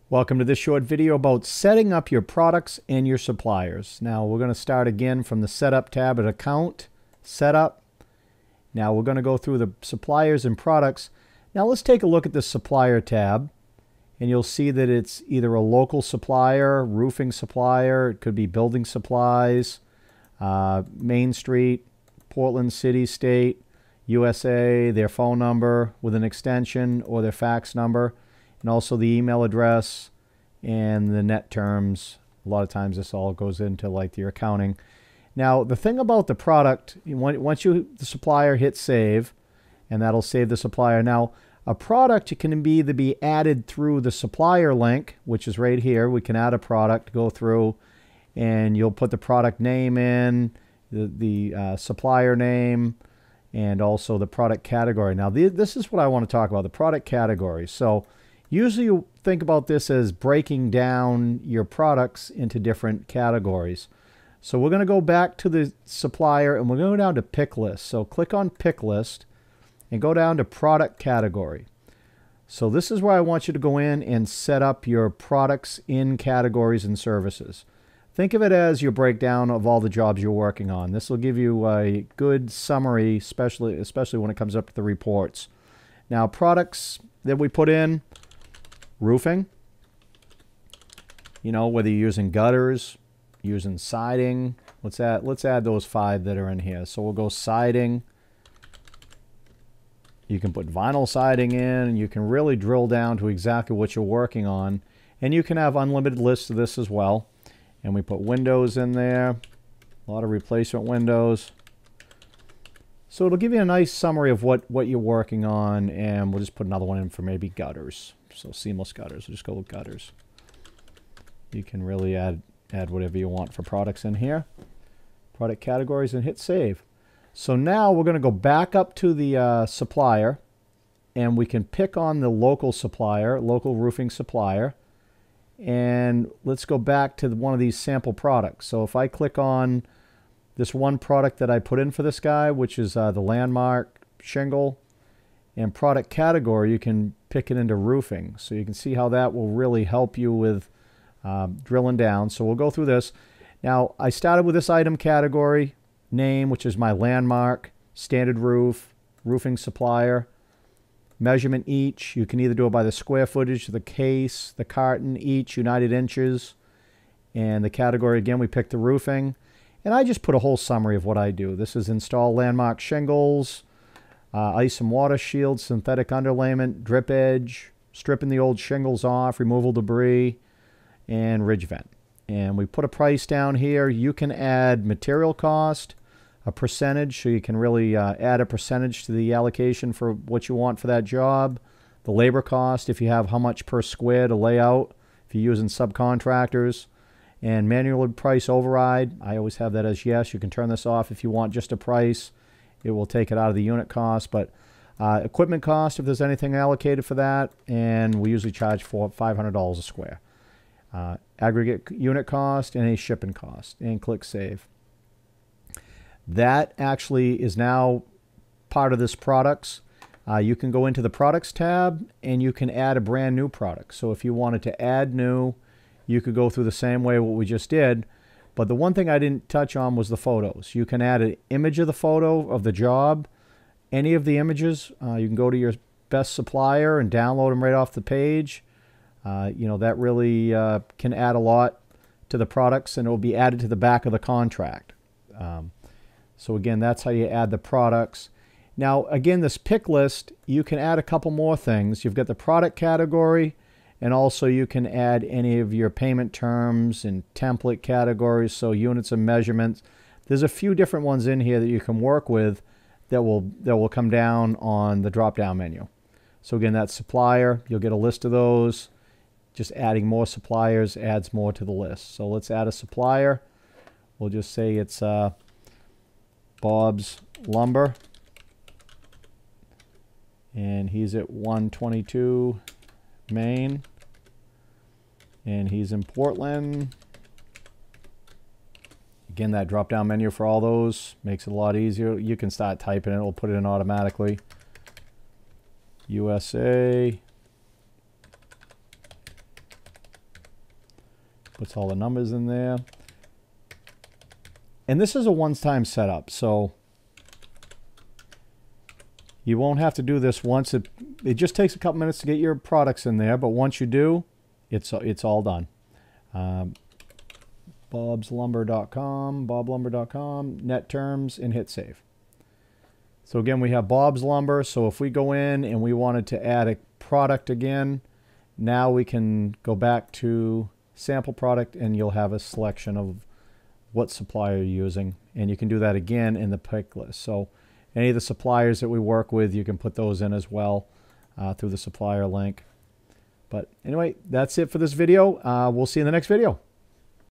Welcome to this short video about setting up your products and your suppliers. Now we're going to start again from the Setup tab at Account, Setup. Now we're going to go through the suppliers and products. Now let's take a look at the Supplier tab, and you'll see that it's either a local supplier, roofing supplier, it could be building supplies, Main Street, Portland City, State, USA, their phone number with an extension or their fax number, and also the email address and the net terms. A lot of times this all goes into like your accounting. Now the thing about the product, once the supplier hits save, and that'll save the supplier. Now a product can either be added through the supplier link, which is right here. We can add a product, go through, and you'll put the product name in, the supplier name, and also the product category. Now this is what I want to talk about, the product category. So usually you think about this as breaking down your products into different categories. So we're going to go back to the supplier and we're going to go down to pick list. So click on pick list and go down to product category. So this is where I want you to go in and set up your products in categories and services. Think of it as your breakdown of all the jobs you're working on. This will give you a good summary, especially when it comes up to the reports. Now products that we put in: roofing, whether you're using gutters, using siding. Let's add those 5 that are in here. So we'll go siding. You can put vinyl siding in, and you can really drill down to exactly what you're working on. And you can have unlimited lists of this as well. And we put windows in there, a lot of replacement windows. So it'll give you a nice summary of what you're working on, and we'll just put another one in for maybe gutters. So seamless gutters, we'll just go with gutters. You can really add whatever you want for products in here. Product categories, and hit save. So now we're going to go back up to the supplier, and we can pick on the local supplier, local roofing supplier. And let's go back to one of these sample products. So if I click on this one product that I put in for this guy, which is the Landmark shingle, and product category, you can pick it into roofing. So you can see how that will really help you with drilling down. So we'll go through this. Now I started with this item category name, which is my Landmark, standard roof, roofing supplier. Measurement each, you can either do it by the square footage, the case, the carton, each, United inches. And the category, again, we picked the roofing. And I just put a whole summary of what I do. This is install Landmark shingles, ice and water shield, synthetic underlayment, drip edge, stripping the old shingles off, removal debris, and ridge vent. And we put a price down here. You can add material cost, a percentage, so you can really add a percentage to the allocation for what you want for that job. The labor cost, if you have how much per square to lay out, if you're using subcontractors. And manual price override, I always have that as yes. You can turn this off if you want just a price. It will take it out of the unit cost. But equipment cost, if there's anything allocated for that, and we usually charge for $500 a square. Aggregate unit cost and a shipping cost, and click save. That actually is now part of this products. You can go into the products tab and you can add a brand new product. So if you wanted to add new, you could go through the same way what we just did. But the one thing I didn't touch on was the photos. You can add an image of the photo of the job, any of the images. You can go to your best supplier and download them right off the page. That really can add a lot to the products, and it will be added to the back of the contract. So again, that's how you add the products. Now again, this pick list, you can add a couple more things. You've got the product category, and also you can add any of your payment terms and template categories, so units and measurements. There's a few different ones in here that you can work with that will come down on the drop-down menu. So again, that's supplier. You'll get a list of those. Just adding more suppliers adds more to the list. So let's add a supplier. We'll just say it's Bob's Lumber, and he's at 122 Main, and he's in Portland. Again, that drop down menu for all those makes it a lot easier. You can start typing it, it'll put it in automatically. USA, Puts all the numbers in there. And this is a one-time setup, so you won't have to do this once. It just takes a couple minutes to get your products in there, but once you do, it's all done. bobslumber.com, net terms, and hit save. So again, we have Bob's Lumber. So if we go in and we wanted to add a product again, now we can go back to sample product and you'll have a selection of what supplier you're using. And you can do that again in the pick list. So any of the suppliers that we work with, you can put those in as well through the supplier link. But anyway, that's it for this video. We'll see you in the next video.